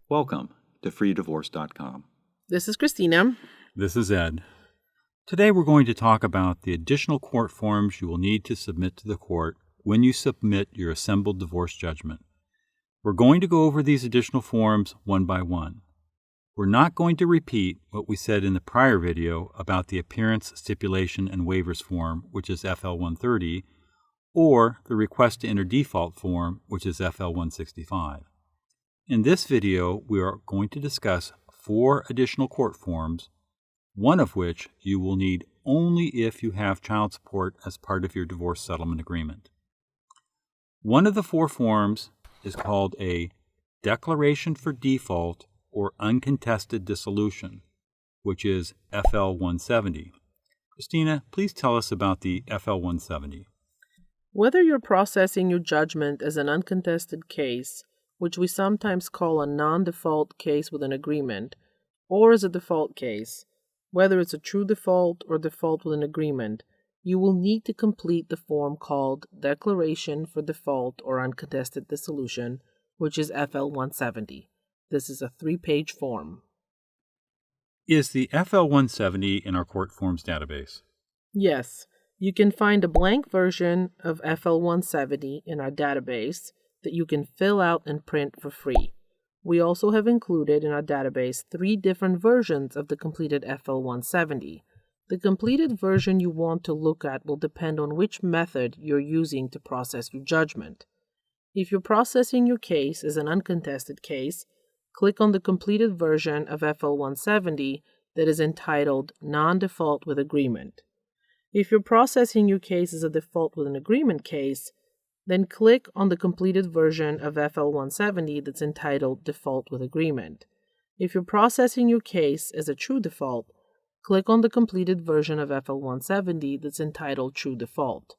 Welcome to freedivorce.com. This is Christina. This is Ed. Today we're going to talk about the additional court forms you will need to submit to the court when you submit your assembled divorce judgment. We're going to go over these additional forms one by one. We're not going to repeat what we said in the prior video about the appearance, stipulation, and waivers form, which is FL-130, or the request to enter default form, which is FL-165. In this video, we are going to discuss 4 additional court forms, one of which you will need only if you have child support as part of your divorce settlement agreement. One of the 4 forms is called a Declaration for Default or Uncontested Dissolution, which is FL-170. Christina, please tell us about the FL-170. Whether you're processing your judgment as an uncontested case, which we sometimes call a non-default case with an agreement, or as a default case, whether it's a true default or default with an agreement, you will need to complete the form called Declaration for Default or Uncontested Dissolution, which is FL-170. This is a 3-page form. Is the FL-170 in our court forms database? Yes, you can find a blank version of FL-170 in our database that you can fill out and print for free. We also have included in our database 3 different versions of the completed FL-170. The completed version you want to look at will depend on which method you're using to process your judgment. If you're processing your case as an uncontested case, click on the completed version of FL-170 that is entitled Non-Default with Agreement. If you're processing your case as a default with an agreement case, then click on the completed version of FL-170 that's entitled Default with Agreement. If you're processing your case as a true default, click on the completed version of FL-170 that's entitled True Default.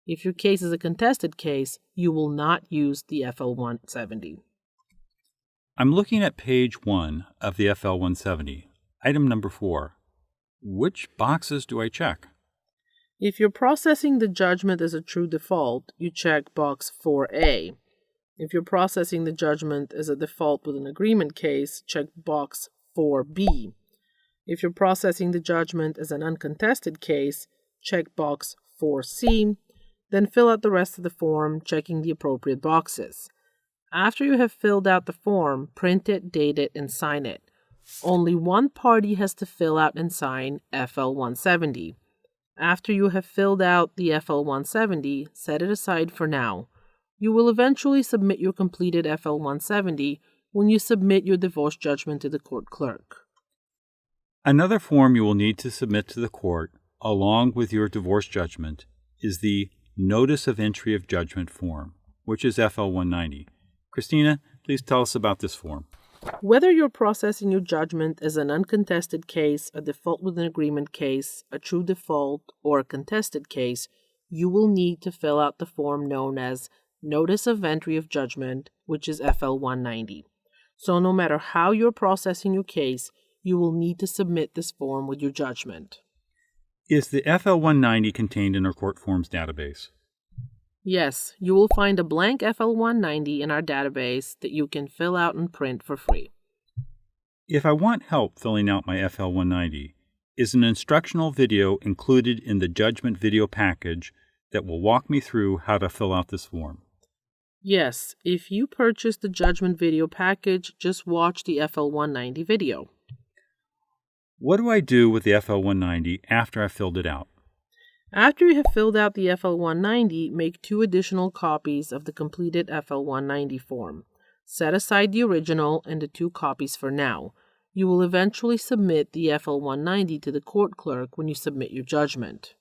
If your case is a contested case, you will not use the FL-170. I'm looking at page 1 of the FL-170, item number 4. Which boxes do I check? If you're processing the judgment as a true default, you check box 4A. If you're processing the judgment as a default with an agreement case, check box 4B. If you're processing the judgment as an uncontested case, check box 4C. Then fill out the rest of the form, checking the appropriate boxes. After you have filled out the form, print it, date it, and sign it. Only one party has to fill out and sign FL-170. After you have filled out the FL-170, set it aside for now. You will eventually submit your completed FL-170 when you submit your divorce judgment to the court clerk. Another form you will need to submit to the court, along with your divorce judgment, is the Notice of Entry of Judgment form, which is FL-190. Christina, please tell us about this form. Whether you're processing your judgment as an uncontested case, a default with an agreement case, a true default, or a contested case, you will need to fill out the form known as Notice of Entry of Judgment, which is FL-190. So no matter how you're processing your case, you will need to submit this form with your judgment. Is the FL-190 contained in our court forms database? Yes, you will find a blank FL-190 in our database that you can fill out and print for free. If I want help filling out my FL-190, is an instructional video included in the judgment video package that will walk me through how to fill out this form? Yes, if you purchase the judgment video package, just watch the FL-190 video. What do I do with the FL-190 after I've filled it out? After you have filled out the FL-190, make 2 additional copies of the completed FL-190 form. Set aside the original and the 2 copies for now. You will eventually submit the FL-190 to the court clerk when you submit your judgment.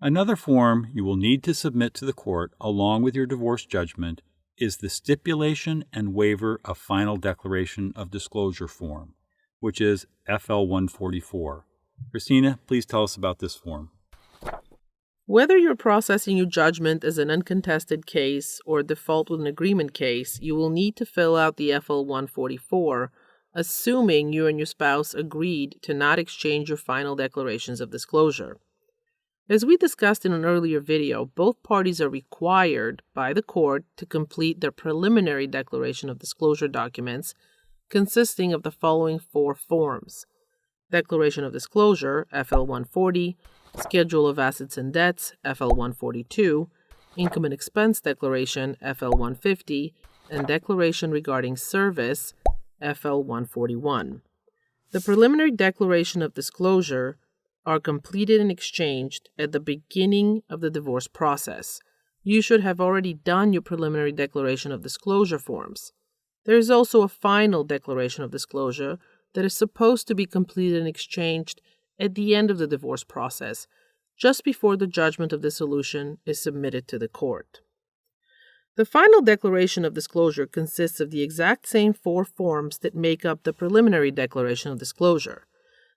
Another form you will need to submit to the court along with your divorce judgment is the Stipulation and Waiver of Final Declaration of Disclosure form, which is FL-144. Christina, please tell us about this form. Whether you're processing your judgment as an uncontested case or a default with an agreement case, you will need to fill out the FL-144, assuming you and your spouse agreed to not exchange your final declarations of disclosure. As we discussed in an earlier video, both parties are required by the court to complete their preliminary declaration of disclosure documents consisting of the following 4 forms: Declaration of Disclosure, FL-140, Schedule of Assets and Debts, FL-142, Income and Expense Declaration, FL-150, and Declaration Regarding Service, FL-141. The preliminary declaration of disclosure are completed and exchanged at the beginning of the divorce process. You should have already done your preliminary declaration of disclosure forms. There is also a final declaration of disclosure that is supposed to be completed and exchanged at the end of the divorce process, just before the judgment of dissolution is submitted to the court. The final declaration of disclosure consists of the exact same 4 forms that make up the preliminary declaration of disclosure.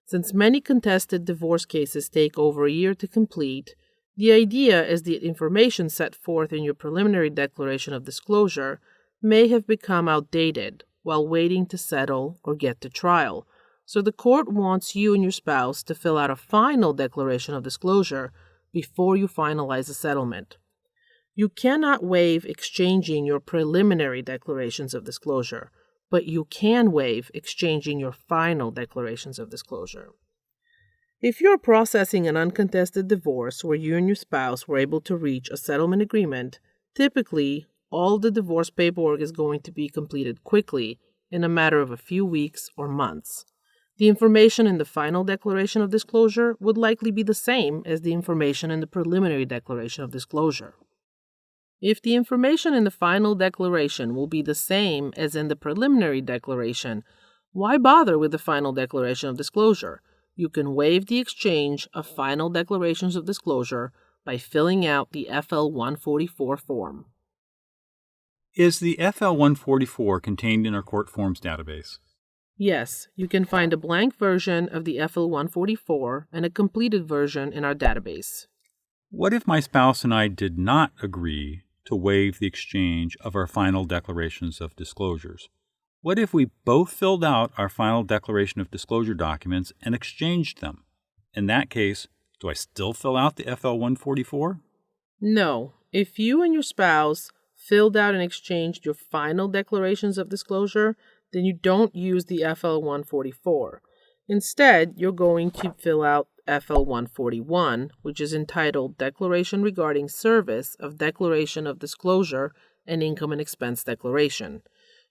Since many contested divorce cases take over a year to complete, the idea is the information set forth in your preliminary declaration of disclosure may have become outdated while waiting to settle or get to trial. So the court wants you and your spouse to fill out a final declaration of disclosure before you finalize a settlement. You cannot waive exchanging your preliminary declarations of disclosure, but you can waive exchanging your final declarations of disclosure. If you're processing an uncontested divorce where you and your spouse were able to reach a settlement agreement, typically all the divorce paperwork is going to be completed quickly in a matter of a few weeks or months. The information in the final declaration of disclosure would likely be the same as the information in the preliminary declaration of disclosure. If the information in the final declaration will be the same as in the preliminary declaration, why bother with the final declaration of disclosure? You can waive the exchange of final declarations of disclosure by filling out the FL-144 form. Is the FL-144 contained in our court forms database? Yes, you can find a blank version of the FL-144 and a completed version in our database. What if my spouse and I did not agree to waive the exchange of our final declarations of disclosures? What if we both filled out our final declaration of disclosure documents and exchanged them? In that case, do I still fill out the FL-144? No. If you and your spouse filled out and exchanged your final declarations of disclosure, then you don't use the FL-144. Instead, you're going to fill out FL-141, which is entitled Declaration Regarding Service of Declaration of Disclosure and Income and Expense Declaration.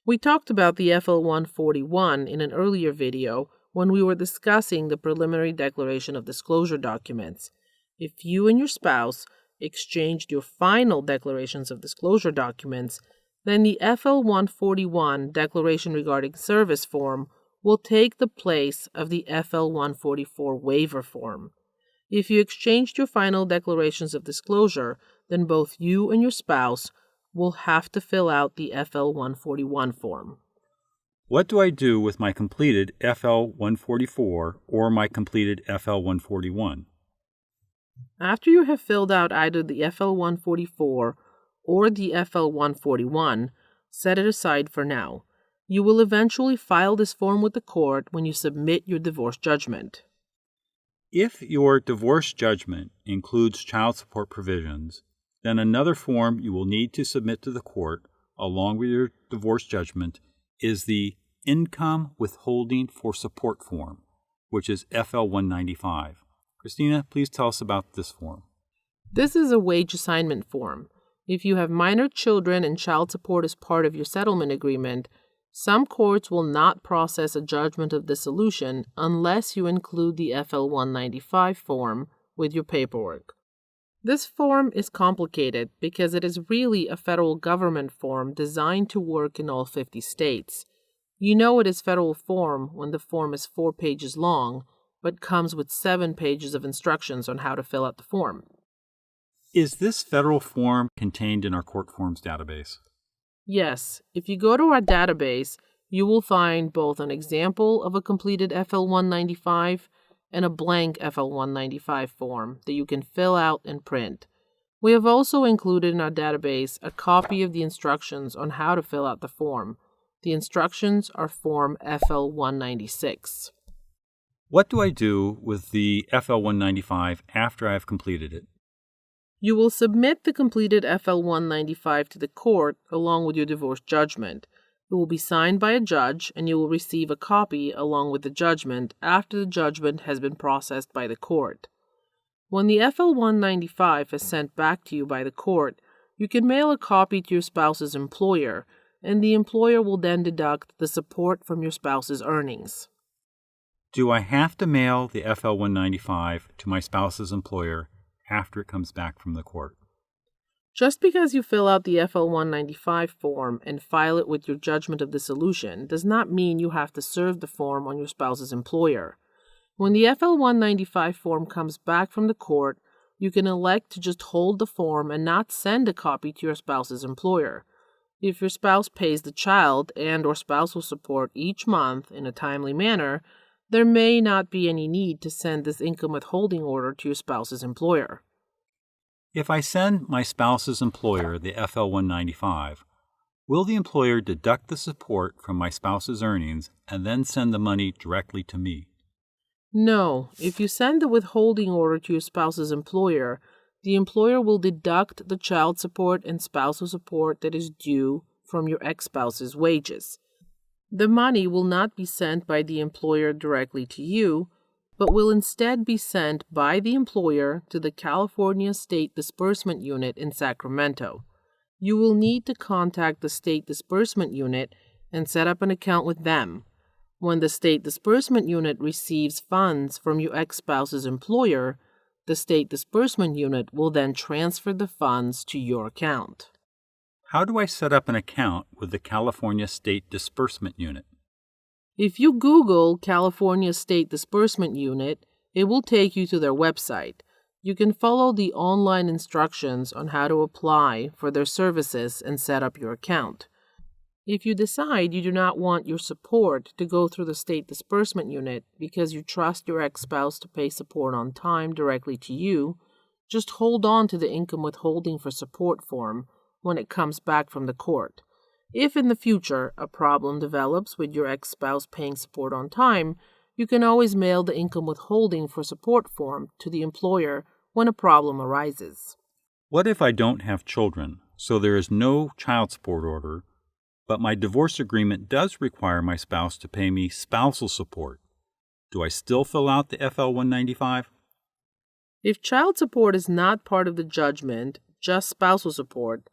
We talked about the FL-141 in an earlier video when we were discussing the preliminary declaration of disclosure documents. If you and your spouse exchanged your final declarations of disclosure documents, then the FL-141 Declaration Regarding Service form will take the place of the FL-144 waiver form. If you exchanged your final declarations of disclosure, then both you and your spouse will have to fill out the FL-141 form. What do I do with my completed FL-144 or my completed FL-141? After you have filled out either the FL-144 or the FL-141, set it aside for now. You will eventually file this form with the court when you submit your divorce judgment. If your divorce judgment includes child support provisions, then another form you will need to submit to the court along with your divorce judgment is the Income Withholding for Support form, which is FL-195. Christina, please tell us about this form. This is a wage assignment form. If you have minor children and child support as part of your settlement agreement, some courts will not process a judgment of dissolution unless you include the FL-195 form with your paperwork. This form is complicated because it is really a federal government form designed to work in all 50 states. You know it is federal form when the form is 4 pages long, but comes with 7 pages of instructions on how to fill out the form. Is this federal form contained in our court forms database? Yes, if you go to our database, you will find both an example of a completed FL-195 and a blank FL-195 form that you can fill out and print. We have also included in our database a copy of the instructions on how to fill out the form. The instructions are Form FL-196. What do I do with the FL-195 after I have completed it? You will submit the completed FL-195 to the court along with your divorce judgment. It will be signed by a judge, and you will receive a copy along with the judgment after the judgment has been processed by the court. When the FL-195 is sent back to you by the court, you can mail a copy to your spouse's employer, and the employer will then deduct the support from your spouse's earnings. Do I have to mail the FL-195 to my spouse's employer after it comes back from the court? Just because you fill out the FL-195 form and file it with your Judgment of Dissolution does not mean you have to serve the form on your spouse's employer. When the FL-195 form comes back from the court, you can elect to just hold the form and not send a copy to your spouse's employer. If your spouse pays the child and/or spousal support each month in a timely manner, there may not be any need to send this income withholding order to your spouse's employer. If I send my spouse's employer the FL-195, will the employer deduct the support from my spouse's earnings and then send the money directly to me? No, if you send the withholding order to your spouse's employer, the employer will deduct the child support and spousal support that is due from your ex-spouse's wages. The money will not be sent by the employer directly to you, but will instead be sent by the employer to the California State Disbursement Unit in Sacramento. You will need to contact the State Disbursement Unit and set up an account with them. When the State Disbursement Unit receives funds from your ex-spouse's employer, the State Disbursement Unit will then transfer the funds to your account. How do I set up an account with the California State Disbursement Unit? If you Google California State Disbursement Unit, it will take you to their website. You can follow the online instructions on how to apply for their services and set up your account. If you decide you do not want your support to go through the State Disbursement Unit because you trust your ex-spouse to pay support on time directly to you, just hold on to the income withholding for support form when it comes back from the court. If in the future a problem develops with your ex-spouse paying support on time, you can always mail the income withholding for support form to the employer when a problem arises. What if I don't have children, so there is no child support order, but my divorce agreement does require my spouse to pay me spousal support? Do I still fill out the FL-195? If child support is not part of the judgment, just spousal support,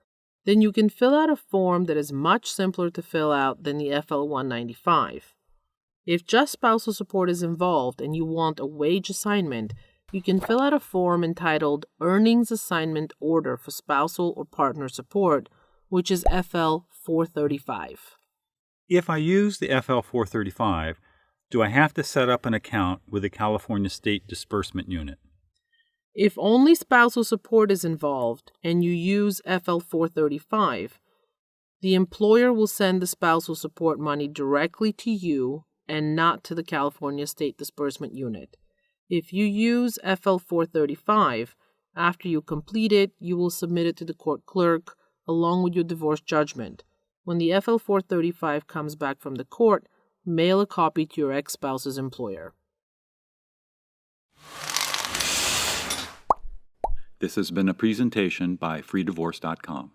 then you can fill out a form that is much simpler to fill out than the FL-195. If just spousal support is involved and you want a wage assignment, you can fill out a form entitled Earnings Assignment Order for Spousal or Partner Support, which is FL-435. If I use the FL-435, do I have to set up an account with the California State Disbursement Unit? If only spousal support is involved and you use FL-435, the employer will send the spousal support money directly to you and not to the California State Disbursement Unit. If you use FL-435, after you complete it, you will submit it to the court clerk along with your divorce judgment. When the FL-435 comes back from the court, mail a copy to your ex-spouse's employer. This has been a presentation by freedivorce.com.